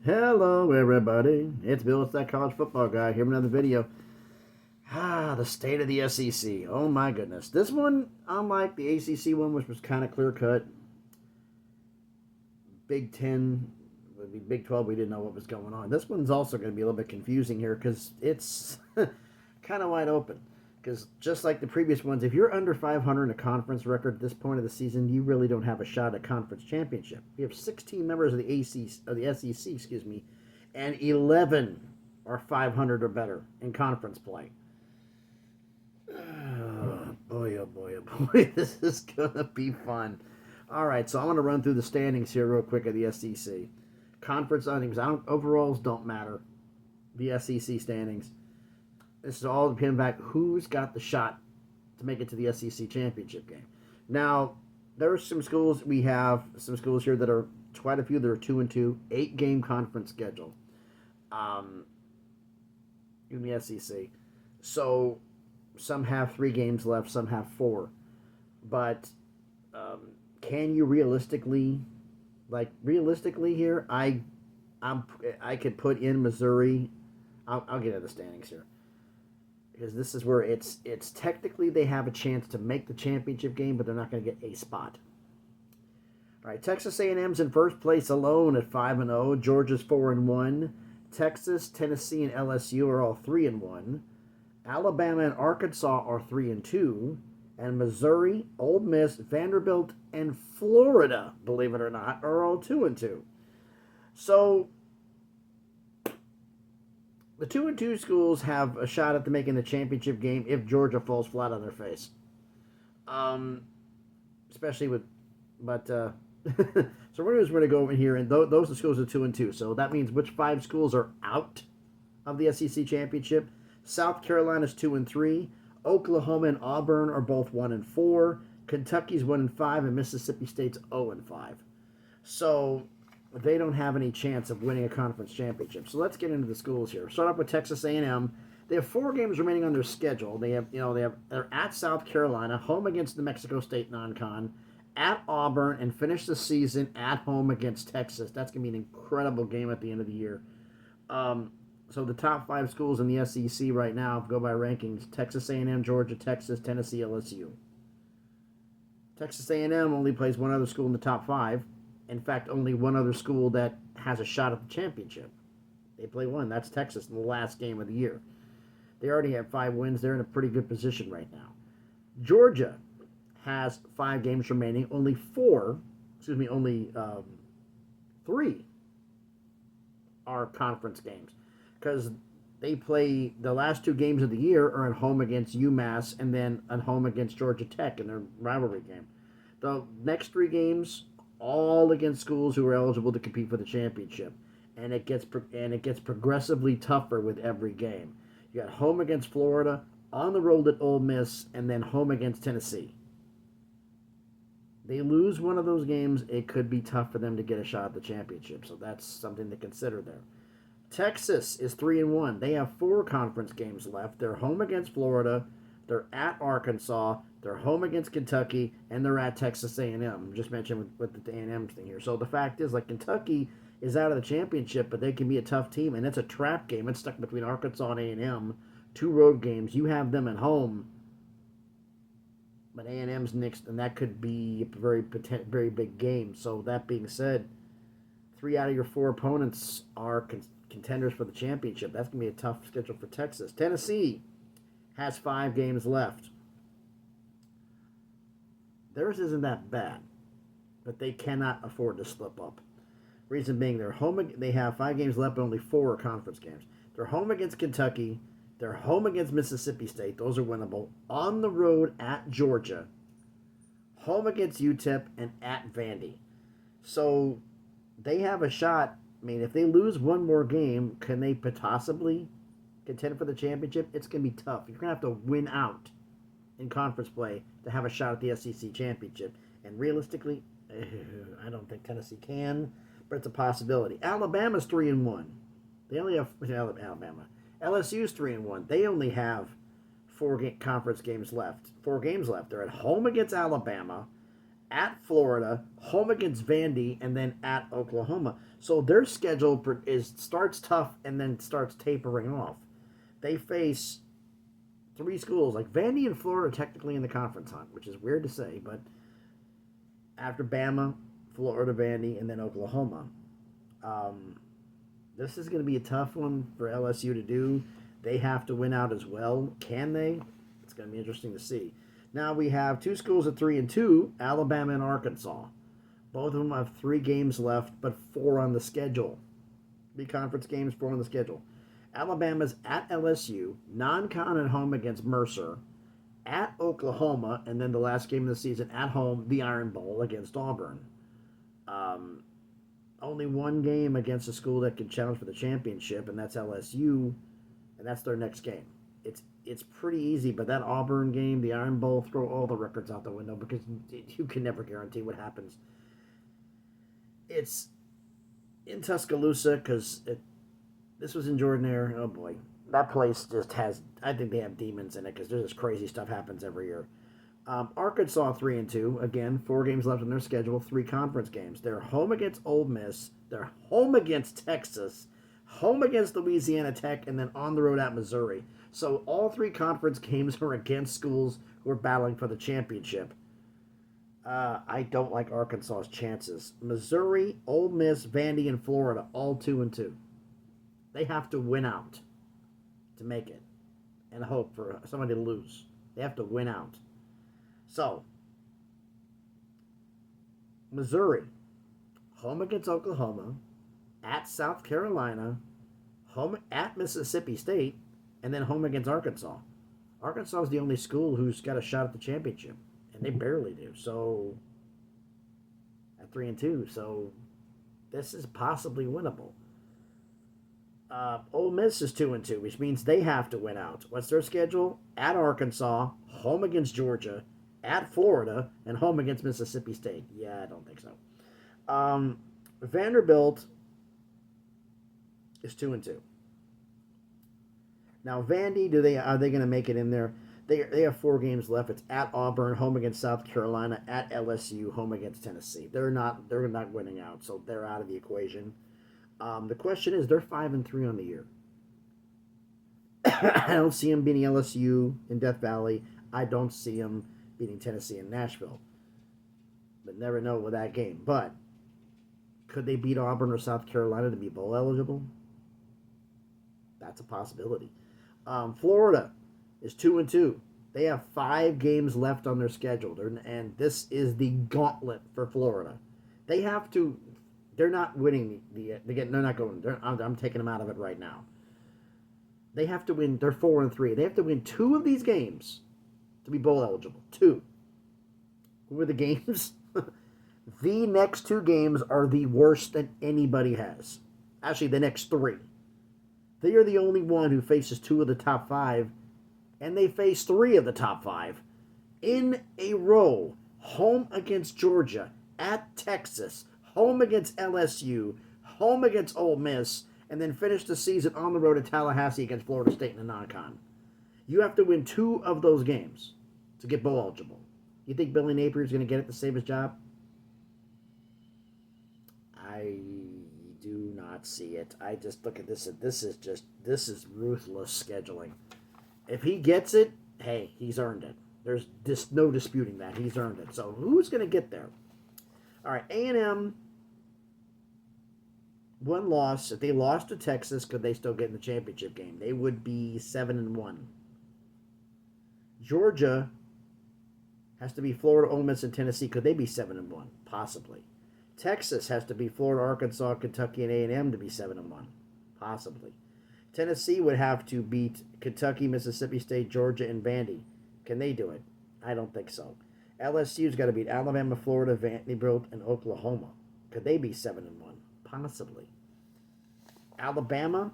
Hello, everybody. It's Bill, it's that college football guy. Here with another video. The state of the SEC. Oh my goodness. This one, unlike the ACC one, which was kind of clear cut, Big 10, would be Big 12, we didn't know what was going on. This one's also going to be a little bit confusing here because it's kind of wide open. Because just like the previous ones, if you're under 500 in a conference record at this point of the season, you really don't have a shot at conference championship. We have 16 members of the SEC, and 11 are 500 or better in conference play. Oh boy, this is gonna be fun. All right, so I'm gonna run through the standings here real quick of the SEC. Conference standings, overalls don't matter. The SEC standings. This is all depending back who's got the shot to make it to the SEC championship game. Now, there are some schools, we have some schools here that are quite a few that are 2-2, 8-game conference schedule in the SEC. So some have 3 games left, some have 4. But can you realistically here, I could put in Missouri. I'll get into the standings here, because this is where it's technically they have a chance to make the championship game, but they're not going to get a spot. All right, Texas A&M's in first place alone at 5-0. Georgia's 4-1. Texas, Tennessee, and LSU are all 3-1. Alabama and Arkansas are 3-2. And Missouri, Ole Miss, Vanderbilt, and Florida, believe it or not, are all 2-2. So the 2-2 schools have a shot at making the championship game if Georgia falls flat on their face. Especially with, but so we're going to go over here, and those are schools are 2-2. So that means which 5 schools are out of the SEC championship? South Carolina's 2-3. Oklahoma and Auburn are both 1-4. Kentucky's 1-5, and Mississippi State's 0-5. So they don't have any chance of winning a conference championship. So let's get into the schools here. Start off with Texas A&M. They have 4 games remaining on their schedule. They're at South Carolina, home against New Mexico State non-con, at Auburn, and finish the season at home against Texas. That's going to be an incredible game at the end of the year. So the top 5 schools in the SEC right now, go by rankings: Texas A&M, Georgia, Texas, Tennessee, LSU. Texas A&M only plays one other school in the top 5. In fact, only one other school that has a shot at the championship. They play one. That's Texas in the last game of the year. They already have 5 wins. They're in a pretty good position right now. Georgia has 5 games remaining. Only 3 are conference games, because they play the last 2 games of the year are at home against UMass and then at home against Georgia Tech in their rivalry game. The next 3 games, all against schools who are eligible to compete for the championship, and it gets progressively tougher with every game. You got home against Florida, on the road at Ole Miss, and then home against Tennessee. They lose one of those games, it could be tough for them to get a shot at the championship. So that's something to consider there. Texas is 3-1. They have 4 conference games left. They're home against Florida, they're at Arkansas, they're home against Kentucky, and they're at Texas A&M. Just mentioned with the A&M thing here. So the fact is, like, Kentucky is out of the championship, but they can be a tough team, and it's a trap game. It's stuck between Arkansas and A&M. 2 road games. You have them at home, but A&M's next, and that could be a very big game. So that being said, 3 out of your 4 opponents are contenders for the championship. That's going to be a tough schedule for Texas. Tennessee has 5 games left. Theirs isn't that bad, but they cannot afford to slip up. Reason being, they have 5 games left, but only 4 are conference games. They're home against Kentucky. They're home against Mississippi State. Those are winnable. On the road at Georgia. Home against UTEP, and at Vandy. So they have a shot. I mean, if they lose one more game, can they possibly contend for the championship? It's going to be tough. You're going to have to win out in conference play to have a shot at the SEC championship. And realistically, I don't think Tennessee can, but it's a possibility. Alabama's 3-1. They only have Alabama. LSU's 3-1. They only have 4 conference games left. 4 games left. They're at home against Alabama, at Florida, home against Vandy, and then at Oklahoma. So their schedule starts tough and then starts tapering off. They face three schools like Vandy and Florida are technically in the conference hunt, which is weird to say, but after Bama, Florida, Vandy, and then Oklahoma. Um, this is going to be a tough one for LSU to do. They have to win out as well. Can they? It's going to be interesting to see. Now we have two schools at 3-2, Alabama and Arkansas. Both of them have 3 games left, but 4 on the schedule. 3 conference games, 4 on the schedule. Alabama's at LSU, non-con at home against Mercer, at Oklahoma, and then the last game of the season at home, the Iron Bowl against Auburn. Um, Only one game against a school that can challenge for the championship, and that's LSU, and that's their next game. It's pretty easy, but that Auburn game, the Iron Bowl, throw all the records out the window because you can never guarantee what happens. It's in Tuscaloosa because this was in Jordan-Hare. Oh boy, that place just has. I think they have demons in it because there's this crazy stuff happens every year. Arkansas 3-2 again, 4 games left on their schedule, 3 conference games. They're home against Ole Miss. They're home against Texas, home against Louisiana Tech, and then on the road at Missouri. So all 3 conference games are against schools who are battling for the championship. I don't like Arkansas's chances. Missouri, Ole Miss, Vandy, and Florida all 2-2. They have to win out to make it, and hope for somebody to lose. They have to win out. So, Missouri, home against Oklahoma, at South Carolina, home at Mississippi State, and then home against Arkansas. Arkansas is the only school who's got a shot at the championship, and they barely do. So, at 3-2, so this is possibly winnable. Ole Miss is 2-2, which means they have to win out. What's their schedule? At Arkansas, home against Georgia, at Florida, and home against Mississippi State. Yeah, I don't think so. Vanderbilt is 2-2. Now, Vandy, are they going to make it in there? They have 4 games left. It's at Auburn, home against South Carolina, at LSU, home against Tennessee. They're not winning out, so they're out of the equation. The question is, they're 5-3 on the year. I don't see them beating LSU in Death Valley. I don't see them beating Tennessee in Nashville. But never know with that game. But could they beat Auburn or South Carolina to be bowl eligible? That's a possibility. Florida is 2-2. They have 5 games left on their schedule, and this is the gauntlet for Florida. They have to. They're not winning they're not going. I'm taking them out of it right now. They have to win. They're 4-3. They have to win 2 of these games to be bowl eligible. 2. Who are the games? The next 2 games are the worst that anybody has. Actually, the next 3. They are the only one who faces 2 of the top 5, and they face 3 of the top 5 in a row. Home against Georgia, at Texas, home against LSU, home against Ole Miss, and then finish the season on the road at Tallahassee against Florida State in a non-con. You have to win 2 of those games to get bowl eligible. You think Billy Napier is going to get it to save his job? I do not see it. I just look at this, and this is ruthless scheduling. If he gets it, hey, he's earned it. There's just no disputing that. He's earned it. So who's going to get there? All right, A&M, 1 loss. If they lost to Texas, could they still get in the championship game? They would be 7-1. Georgia has to be Florida, Ole Miss, and Tennessee. Could they be 7-1? Possibly. Texas has to be Florida, Arkansas, Kentucky, and A&M to be 7-1. Possibly. Tennessee would have to beat Kentucky, Mississippi State, Georgia, and Vandy. Can they do it? I don't think so. LSU's got to beat Alabama, Florida, Vanderbilt, and Oklahoma. Could they be 7-1? Possibly. Alabama,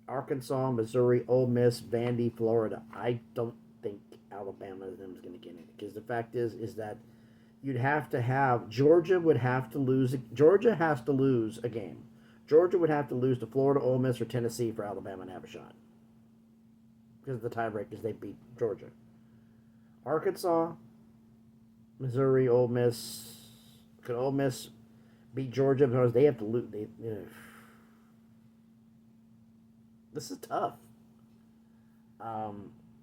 Arkansas, Missouri, Ole Miss, Vandy, Florida. I don't think Alabama is going to get it, because the fact is that you'd have to have Georgia would have to lose. Georgia has to lose a game. Georgia would have to lose to Florida, Ole Miss, or Tennessee for Alabama to have a shot, because of the tiebreakers. They beat Georgia. Arkansas, Missouri, Ole Miss. Could Ole Miss beat Georgia because they have to lose. This is tough.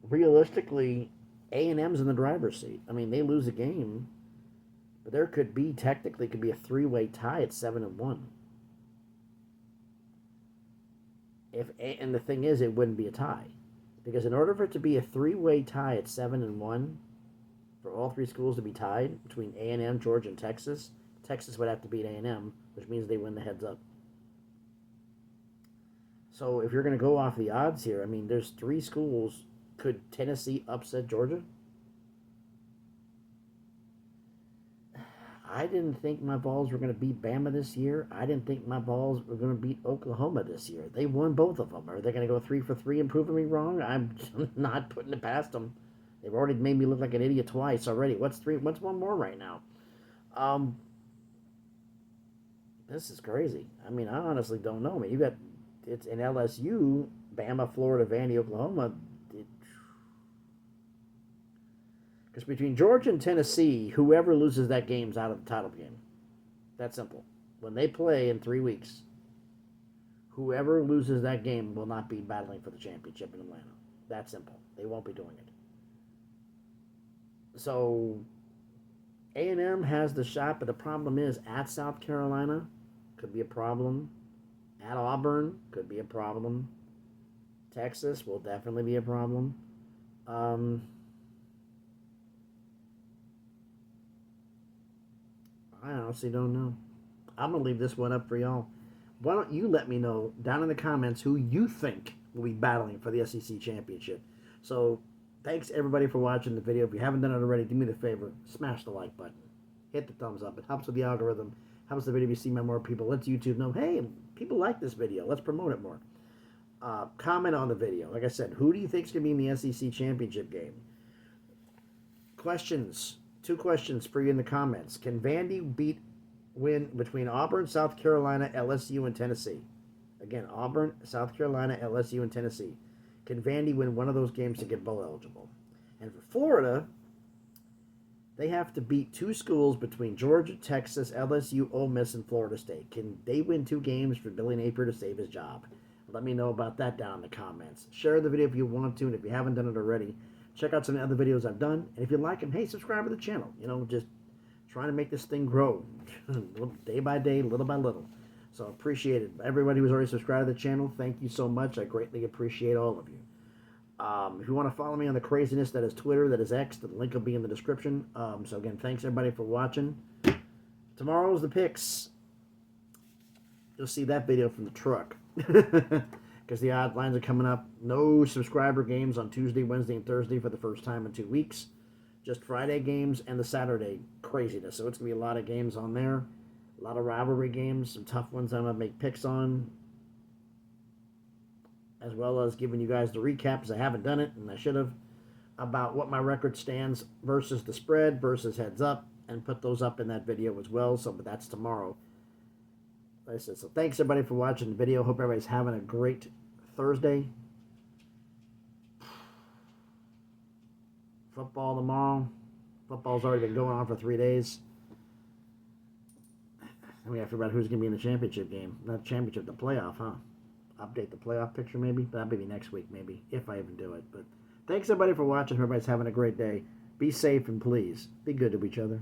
Realistically, A&M's in the driver's seat. I mean, they lose a game, but there could be technically could be a three-way tie at 7-1. And the thing is, it wouldn't be a tie, because in order for it to be a three-way tie at 7-1, for all three schools to be tied between A&M, Georgia, and Texas, Texas would have to beat A&M, which means they win the heads up. So if you're going to go off the odds here, I mean, there's three schools. Could Tennessee upset Georgia? I didn't think my Vols were going to beat Bama this year. I didn't think my Vols were going to beat Oklahoma this year. They won both of them. Are they going to go 3 for 3 and proving me wrong? I'm not putting it past them. They've already made me look like an idiot twice already. What's one more right now? This is crazy. I mean, I honestly don't know. I mean, it's in LSU, Bama, Florida, Vandy, Oklahoma. Because between Georgia and Tennessee, whoever loses that game's out of the title game. That's simple. When they play in 3 weeks, whoever loses that game will not be battling for the championship in Atlanta. That's simple. They won't be doing it. So A&M has the shot, but the problem is at South Carolina could be a problem. At Auburn could be a problem. Texas will definitely be a problem. I honestly don't know. I'm going to leave this one up for y'all. Why don't you let me know down in the comments who you think will be battling for the SEC championship. So thanks everybody for watching the video. If you haven't done it already, do me the favor, smash the like button. Hit the thumbs up. It helps with the algorithm. Helps the video be seen by more people. Lets YouTube know, hey, people like this video. Let's promote it more. Comment on the video. Like I said, who do you think is going to be in the SEC championship game? Questions. 2 questions for you in the comments. Can Vandy win between Auburn, South Carolina, LSU, and Tennessee? Again, Auburn, South Carolina, LSU, and Tennessee. Can Vandy win one of those games to get bowl eligible? And for Florida, they have to beat 2 schools between Georgia, Texas, LSU, Ole Miss, and Florida State. Can they win 2 games for Billy Napier to save his job? Let me know about that down in the comments. Share the video if you want to, and if you haven't done it already, check out some of the other videos I've done. And if you like them, hey, subscribe to the channel. You know, just trying to make this thing grow day by day, little by little. So appreciate it. Everybody who's already subscribed to the channel, thank you so much. I greatly appreciate all of you. If you want to follow me on the craziness that is Twitter, that is X, the link will be in the description. So again, thanks everybody for watching. Tomorrow's the picks. You'll see that video from the truck. Because the odd lines are coming up. No subscriber games on Tuesday, Wednesday, and Thursday for the first time in 2 weeks. Just Friday games and the Saturday craziness. So it's going to be a lot of games on there. A lot of rivalry games. Some tough ones I'm going to make picks on. As well as giving you guys the recap, because I haven't done it, and I should have, about what my record stands versus the spread versus heads up. And put those up in that video as well. So, but that's tomorrow. Like I said, so thanks everybody for watching the video. Hope everybody's having a great Thursday. Football tomorrow. Football's already been going on for 3 days. And we have to figure out who's going to be in the championship game. Not championship, the playoff, huh? Update the playoff picture maybe. That'll be next week maybe, if I even do it. But thanks everybody for watching. Everybody's having a great day. Be safe and please be good to each other.